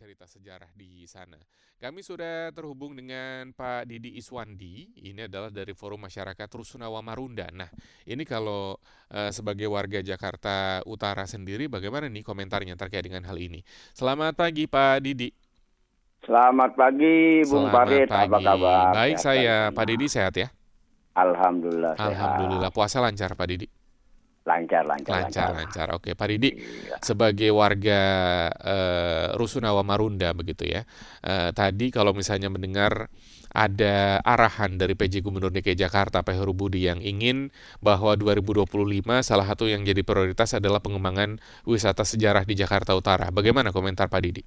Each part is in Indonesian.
cerita sejarah di sana. Kami sudah terhubung dengan Pak Didi Iswandi, ini adalah dari Forum Masyarakat Rusunawa Marunda. Nah, ini kalau sebagai warga Jakarta Utara sendiri, bagaimana nih komentarnya terkait dengan hal ini? Selamat pagi Pak Didi. Selamat pagi, Bung Selamat Farid. Apa pagi. kabar? Baik Sehatkah di saya, Pak sana? Didi sehat ya? Alhamdulillah Alhamdulillah, sehat. puasa lancar Pak Didi. Lancar, lancar, Lancar, lancar. lancar. Oke, Pak Didi, Iya. sebagai warga Rusunawa Marunda begitu ya. Tadi kalau misalnya mendengar ada arahan dari PJ Gubernur DKI Jakarta Pak Heru Budi yang ingin bahwa 2025 salah satu yang jadi prioritas adalah pengembangan wisata sejarah di Jakarta Utara. Bagaimana komentar Pak Didi?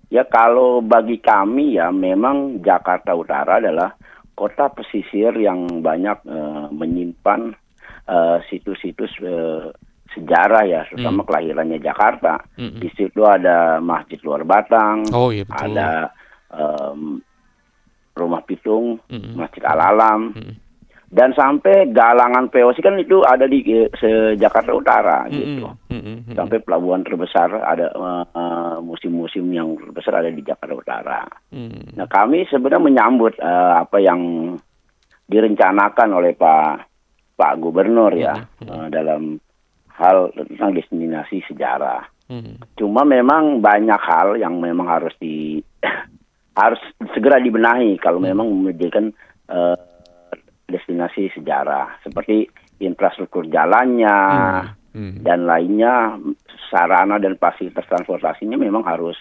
Ya kalau bagi kami ya memang Jakarta Utara adalah kota pesisir yang banyak menyimpan situs-situs sejarah ya, terutama kelahirannya Jakarta. Di situ ada Masjid Luar Batang, Oh iya betul. ada Rumah Pitung, Mm-mm. Masjid Al-Alam. Mm-mm. Dan sampai galangan POC kan itu ada di Jakarta Utara gitu. Mm-mm. Sampai pelabuhan terbesar ada musim-musim yang terbesar ada di Jakarta Utara. Mm. Nah kami sebenarnya menyambut apa yang direncanakan oleh Pak Gubernur ya dalam hal tentang destinasi sejarah. Cuma memang banyak hal yang memang harus harus segera dibenahi kalau memang menjadikan destinasi sejarah, seperti infrastruktur jalannya dan lainnya, sarana dan fasilitas transportasinya memang harus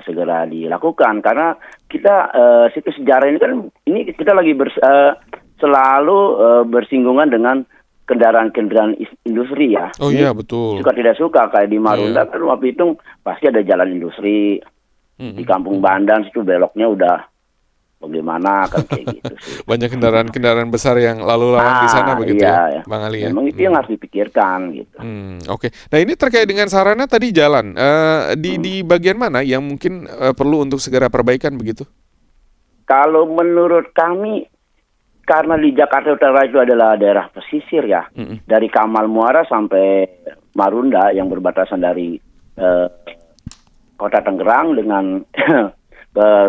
segera dilakukan, karena kita situs sejarah ini kan ini kita lagi selalu bersinggungan dengan kendaraan-kendaraan industri ya. Oh iya betul. Suka tidak suka kayak di Marunda kan Rumah Pitung pasti ada jalan industri. Di Kampung Bandan situ beloknya udah bagaimana kan kayak gitu sih. Banyak kendaraan-kendaraan besar yang lalu lalang di sana begitu iya, ya, Bang Ali ya. memang itu yang harus dipikirkan gitu. Oke. Nah ini terkait dengan sarana tadi jalan di bagian mana yang mungkin perlu untuk segera perbaikan begitu? Kalau menurut kami, karena di Jakarta Utara itu adalah daerah pesisir ya, dari Kamal Muara sampai Marunda yang berbatasan dari Kota Tangerang dengan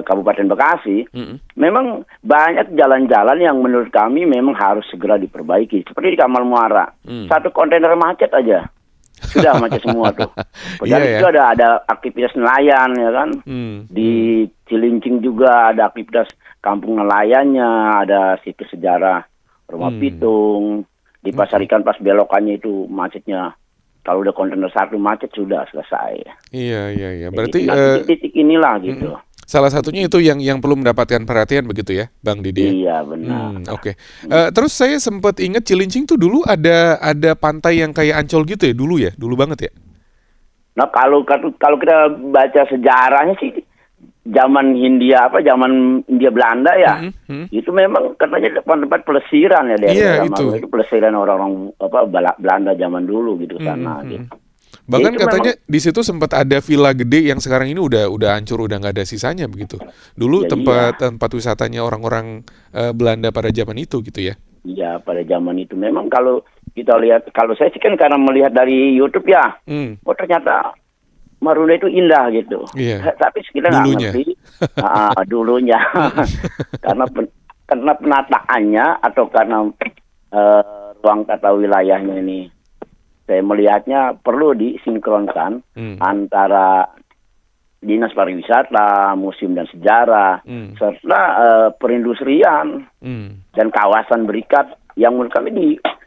Kabupaten Bekasi, memang banyak jalan-jalan yang menurut kami memang harus segera diperbaiki. Seperti di Kamal Muara, satu kontainer macet aja, sudah macet semua tuh. Padahal itu ada aktivitas nelayan ya kan. Di Cilincing juga ada aktivitas kampung nelayannya, ada situs sejarah Rumah Pitung. Di Pasar Ikan pas belokannya itu macetnya. Kalau udah kontainer satu macet sudah selesai. Iya. Berarti titik inilah gitu. Salah satunya itu yang perlu mendapatkan perhatian begitu ya, Bang Didi. Iya benar. Oke. Terus saya sempat ingat Cilincing tuh dulu ada pantai yang kayak Ancol gitu ya dulu banget ya. Nah kalau kita baca sejarahnya sih zaman Hindia Belanda ya, itu memang katanya tempat pelesiran ya daerah itu pelesiran orang-orang Belanda zaman dulu gitu sana gitu. Bahkan katanya di situ sempat ada villa gede yang sekarang ini udah hancur, udah nggak ada sisanya begitu. Dulu tempat wisatanya orang-orang Belanda pada zaman itu gitu ya. Iya pada zaman itu memang kalau kita lihat, kalau saya sih kan karena melihat dari YouTube ya, ternyata Marunda itu indah gitu. Tapi kita nggak ngerti dulunya karena penataannya atau karena ruang tata wilayahnya ini. Saya melihatnya perlu disinkronkan antara Dinas Pariwisata, Museum dan Sejarah, serta perindustrian dan kawasan berikat yang menurut kami di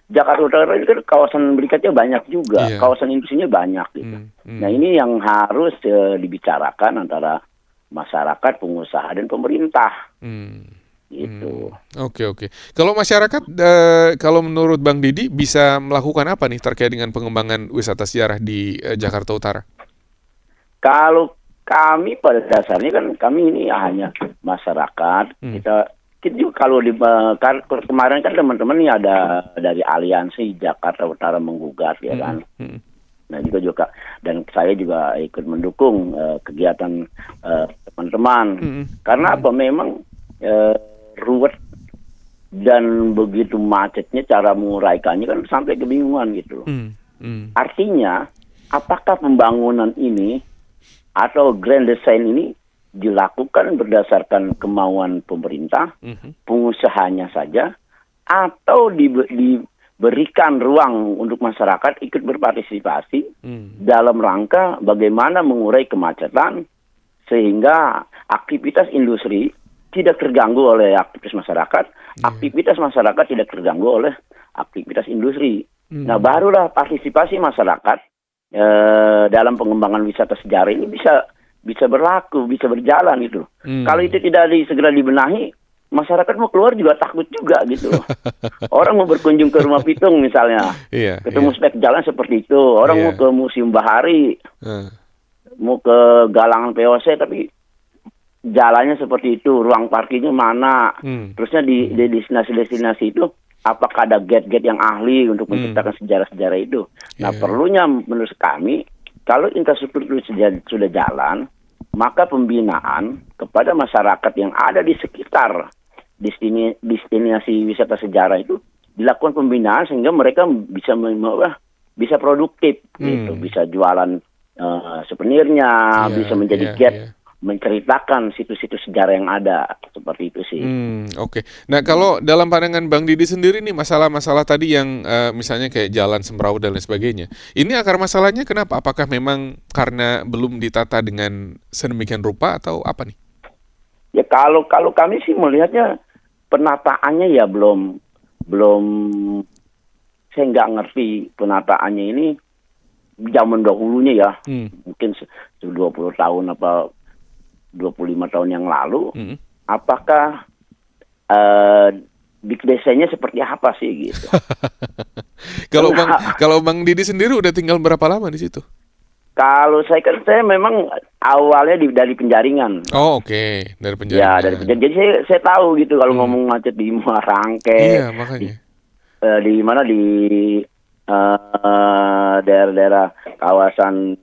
Jakarta Utara itu kan kawasan berikatnya banyak juga, kawasan industrinya banyak gitu. Nah ini yang harus dibicarakan antara masyarakat, pengusaha dan pemerintah. Gitu. Oke. Kalau masyarakat, kalau menurut Bang Didi bisa melakukan apa nih terkait dengan pengembangan wisata sejarah di Jakarta Utara? Kalau kami pada dasarnya kan kami ini hanya masyarakat. Kita juga kalau kemarin kan teman-teman ini ada dari Aliansi Jakarta Utara menggugat ya kan. Nah juga dan saya juga ikut mendukung kegiatan teman-teman. Karena apa memang ruwet dan begitu macetnya cara menguraikannya kan sampai kebingungan gitu. Artinya apakah pembangunan ini atau grand design ini dilakukan berdasarkan kemauan pemerintah, pengusahanya saja, atau diberikan ruang untuk masyarakat ikut berpartisipasi dalam rangka bagaimana mengurai kemacetan sehingga aktivitas industri tidak terganggu oleh aktivitas masyarakat, aktivitas masyarakat tidak terganggu oleh aktivitas industri. Nah, barulah partisipasi masyarakat dalam pengembangan wisata sejarah ini bisa berlaku, bisa berjalan gitu. Kalau itu tidak segera dibenahi, masyarakat mau keluar juga takut juga gitu. Orang mau berkunjung ke Rumah Pitung misalnya, ketemu spek jalan seperti itu. Orang mau ke Museum Bahari, mau ke Galangan POC, tapi jalannya seperti itu, ruang parkirnya mana. Terusnya di destinasi-destinasi itu, apakah ada gate-gate yang ahli untuk menciptakan sejarah-sejarah itu. Nah, perlunya menurut kami, kalau infrastruktur itu sudah jalan, maka pembinaan kepada masyarakat yang ada di sekitar destinasi wisata sejarah itu dilakukan pembinaan sehingga mereka bisa produktif, gitu, bisa jualan souvenirnya, bisa menjadi gate menceritakan situs-situs sejarah yang ada, seperti itu sih. Oke. Nah, kalau dalam pandangan Bang Didi sendiri nih, masalah-masalah tadi yang misalnya kayak jalan semrawut dan lain sebagainya, ini akar masalahnya kenapa? Apakah memang karena belum ditata dengan sedemikian rupa atau apa nih? Ya kalau kami sih melihatnya penataannya ya belum saya nggak ngerti penataannya ini zaman dahulunya ya, mungkin 20 tahun apa 25 tahun yang lalu, apakah big desanya seperti apa sih gitu? Kalau Bang Didi sendiri udah tinggal berapa lama di situ? Kalau saya memang awalnya dari Penjaringan. Oh, oke. Dari Penjaringan. Ya, dari Penjaringan. Jadi saya tahu gitu kalau ngomong macet di Muara Rangke. Iya, makanya. Di mana di daerah-daerah kawasan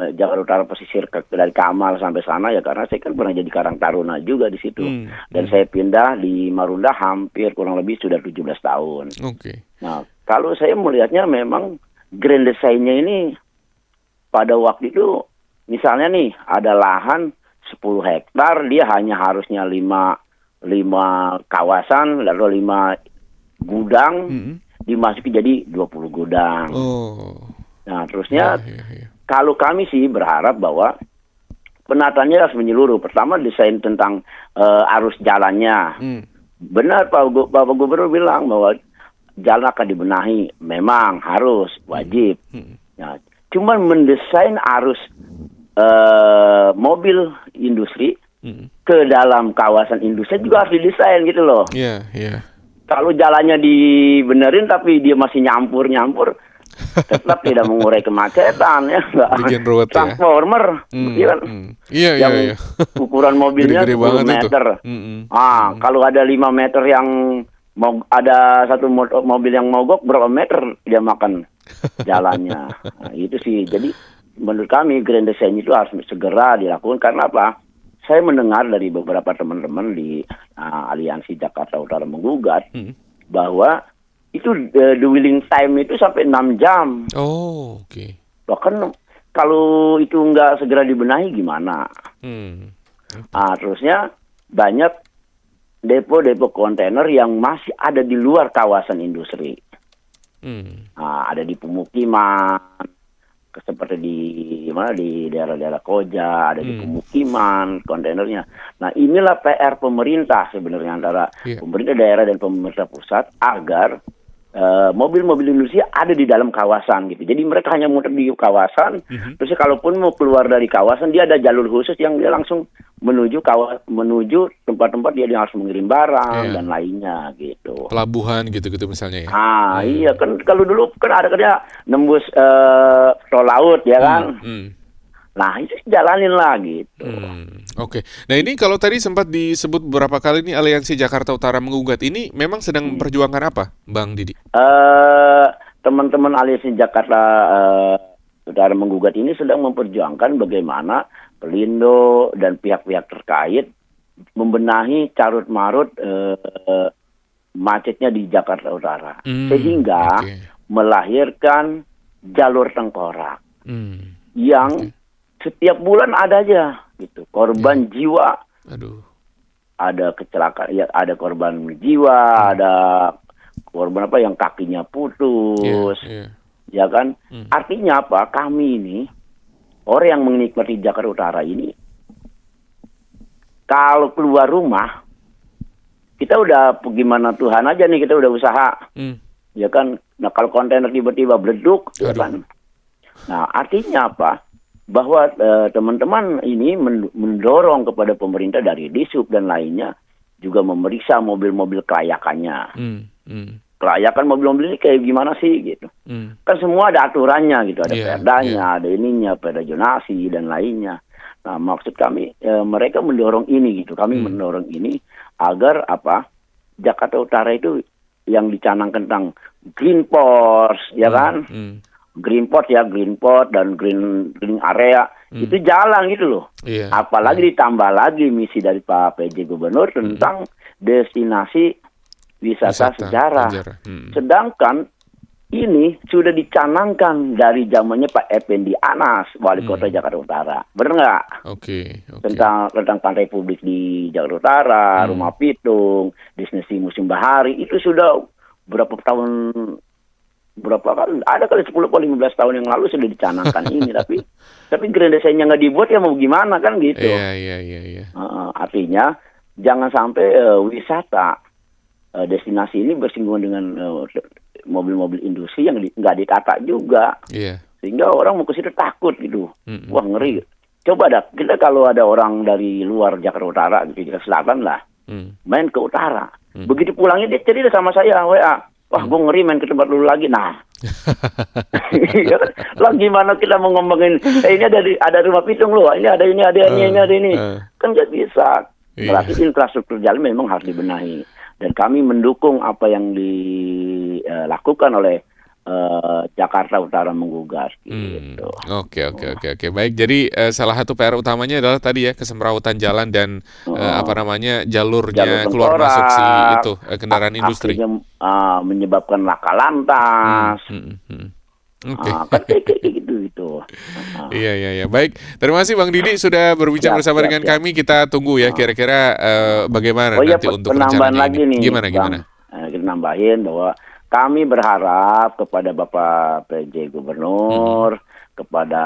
Jakarta Utara pesisir dari Kamal sampai sana ya, karena saya kan pernah jadi Karang Taruna juga di situ. Dan saya pindah di Marunda hampir kurang lebih sudah 17 tahun. Oke. Nah, kalau saya melihatnya memang grand design-nya ini pada waktu itu misalnya nih ada lahan 10 hektar, dia hanya harusnya 5 kawasan lalu 5 gudang, dimasuki jadi 20 gudang. Nah, terusnya kalau kami sih berharap bahwa penataannya harus menyeluruh. Pertama desain tentang arus jalannya. Benar Pak Gubernur bilang bahwa jalan akan dibenahi, memang harus wajib. Nah, cuman mendesain arus mobil industri ke dalam kawasan industri juga harus didesain gitu loh. Kalau jalannya dibenerin tapi dia masih nyampur, tetap tidak mengurai kemacetan ya. Bikin ruwet Transformer, ya. Yang ukuran mobilnya 10 meter. Kalau ada 5 meter yang ada satu mobil yang mogok, berapa meter dia makan jalannya. Nah, itu sih. Jadi menurut kami grand design itu harus segera dilakukan. Karena apa? Saya mendengar dari beberapa teman-teman di Aliansi Jakarta Utara Menggugat bahwa itu the wheeling time itu sampai 6 jam. Oh, oke. Bahkan kalau itu nggak segera dibenahi gimana? Terusnya banyak depo-depo kontainer yang masih ada di luar kawasan industri. Ada di pemukiman, seperti di daerah-daerah Koja, ada di pemukiman kontainernya. Nah, inilah PR pemerintah sebenarnya antara pemerintah daerah dan pemerintah pusat agar mobil-mobil industri ada di dalam kawasan gitu. Jadi mereka hanya muter di kawasan, terus kalaupun mau keluar dari kawasan dia ada jalur khusus yang dia langsung menuju tempat-tempat dia harus mengirim barang dan lainnya gitu. Pelabuhan gitu-gitu misalnya ya. Iya kan, kalau dulu kan ada kerja nembus tol laut ya kan. Nah, itu jalanin lah gitu. Oke. Nah, ini kalau tadi sempat disebut beberapa kali nih Aliansi Jakarta Utara Menggugat, ini memang sedang memperjuangkan apa, Bang Didi? Teman-teman Aliansi Jakarta Utara Menggugat ini sedang memperjuangkan bagaimana Pelindo dan pihak-pihak terkait membenahi carut-marut macetnya di Jakarta Utara. Sehingga melahirkan jalur tengkorak yang setiap bulan ada aja gitu korban jiwa, Aduh. ada kecelakaan, ya ada korban jiwa, ada korban apa yang kakinya putus, ya kan? Artinya apa? Kami ini orang yang menikmati Jakarta Utara ini, kalau keluar rumah, kita udah gimana Tuhan aja nih, kita udah usaha, ya kan? Nah kalau kontainer tiba-tiba beleduk, ya kan? Nah artinya apa? Bahwa teman-teman ini mendorong kepada pemerintah dari Dishub dan lainnya juga memeriksa mobil-mobil kelayakannya. Kelayakan mobil-mobil ini kayak gimana sih gitu. Kan semua ada aturannya gitu, ada perdanya, ada ininya, perda zonasi dan lainnya. Nah maksud kami mereka mendorong ini gitu. Kami mendorong ini agar apa? Jakarta Utara itu yang dicanangkan tentang Green Force, ya kan? Green Port dan green area itu jalan gitu loh. Apalagi ditambah lagi misi dari Pak PJ Gubernur tentang destinasi wisata sejarah. Sedangkan ini sudah dicanangkan dari zamannya Pak Effendi Anas, Wali Kota Jakarta Utara. Benar nggak? Tentang Pantai Publik di Jakarta Utara, Rumah Pitung, destinasi musim bahari, itu sudah berapa kali, ada kali 10 atau 15 tahun yang lalu sudah dicanangkan ini, tapi grand desainnya nggak dibuat, ya mau gimana kan gitu. Artinya jangan sampai wisata destinasi ini bersinggungan dengan mobil-mobil industri yang nggak ditata juga, sehingga orang mau ke situ takut gitu. Wah ngeri. Coba dah kita kalau ada orang dari luar Jakarta Utara, Jakarta Selatan lah, main ke utara, begitu pulangnya dia cerita sama saya WA. Wah, gue ngeri main ke tempat dulu lagi. Nah, lah gimana kita mau ngomongin? Ini ada Rumah Pitung loh. Ini ada ini. Kan nggak bisa. Berarti infrastruktur jalan memang harus dibenahi. Dan kami mendukung apa yang dilakukan oleh Jakarta Utara menggugat gitu. Oke. Baik, jadi salah satu PR utamanya adalah tadi ya kesemrawutan jalan dan jalurnya keluar masuk si itu kendaraan industri. Akhirnya menyebabkan laka lantas. Kan kayak gitu. Iya. Baik, terima kasih Bang Didi sudah berbincang bersama dengan kami. Kita tunggu ya kira-kira bagaimana nanti untuk rencananya lagi ini. Nih, Gimana? Kita nambahin bahwa kami berharap kepada Bapak PJ Gubernur, kepada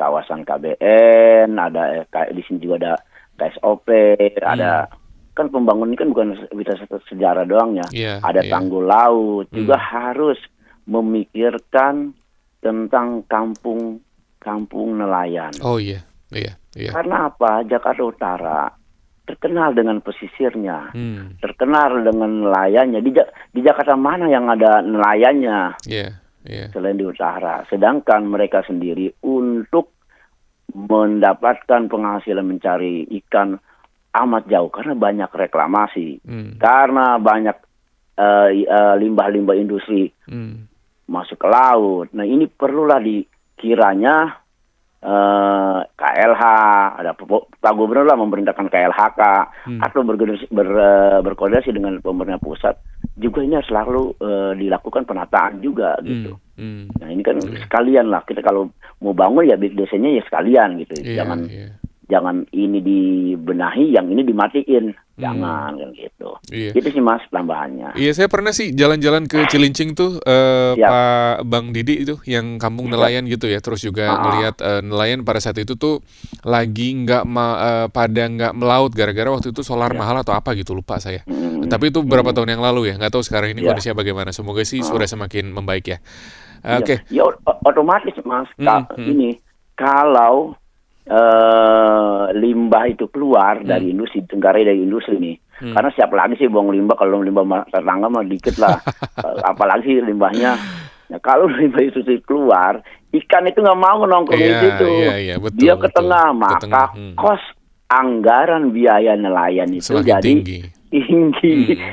kawasan KBN, ada di sini juga ada KSOP, ada kan pembangunan ini kan bukan wisata sejarah doang ya, ada tanggul laut, juga harus memikirkan tentang kampung nelayan. Oh iya. Karena apa? Jakarta Utara terkenal dengan pesisirnya, terkenal dengan nelayannya. Di Jakarta mana yang ada nelayannya selain di utara? Sedangkan mereka sendiri untuk mendapatkan penghasilan mencari ikan amat jauh karena banyak reklamasi, karena banyak limbah-limbah industri masuk ke laut. Nah ini perlulah dikiranya KLH, ada Pak Gubernur lah memerintahkan KLHK atau berkoordinasi dengan pemerintah pusat juga ini harus selalu dilakukan penataan juga gitu. Nah ini kan sekalian lah kita kalau mau bangun ya desanya ya sekalian gitu. Jangan ini dibenahi, yang ini dimatiin. Jangan kan gitu. Itu sih Mas tambahannya. Iya, saya pernah sih jalan-jalan ke Cilincing tuh Pak Bang Didi itu yang kampung nelayan gitu ya. Terus juga ngelihat nelayan pada saat itu tuh lagi pada nggak melaut gara-gara waktu itu solar mahal atau apa gitu, lupa saya. Tapi itu beberapa tahun yang lalu ya. Nggak tahu sekarang ini kondisinya bagaimana. Semoga sih sudah semakin membaik ya. Oke. Ya otomatis Mas. Ini kalau limbah itu keluar dari industri, Tenggarai dari industri nih. Karena siapa lagi sih buang limbah, kalau limbah tetangga mah dikit lah. Apalagi sih limbahnya. Nah, kalau limbah itu keluar, ikan itu nggak mau nongkrong di situ. Betul, dia ke tengah, maka kos anggaran biaya nelayan itu semakin jadi tinggi.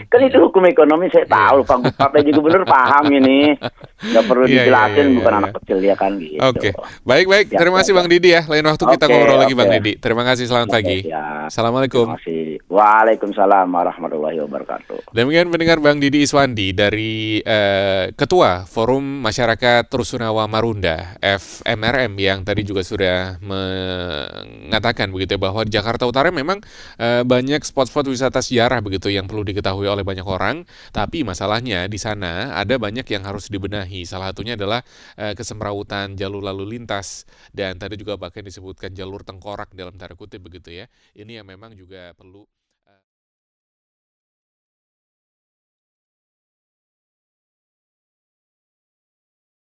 Kan itu hukum ekonomi saya tahu, Pak PJ Gubernur paham ini. Nggak perlu dijelasin, bukan anak kecil ya kan gitu. Oke. Baik. Terima kasih Bang Didi ya. Lain waktu kita ngobrol lagi Bang Didi. Terima kasih, selamat pagi. Assalamualaikum. Terima kasih. Waalaikumsalam warahmatullahi wabarakatuh. Demikian pendengar Bang Didi Iswandi dari Ketua Forum Masyarakat Rusunawa Marunda FMRM yang tadi juga sudah mengatakan begitu ya, bahwa di Jakarta Utara memang banyak spot-spot wisata sejarah begitu yang perlu diketahui oleh banyak orang, tapi masalahnya di sana ada banyak yang harus dibenahi. Salah satunya adalah kesemrawutan jalur lalu lintas, dan tadi juga bahkan disebutkan jalur tengkorak dalam tanda kutip begitu ya. Ini yang memang juga perlu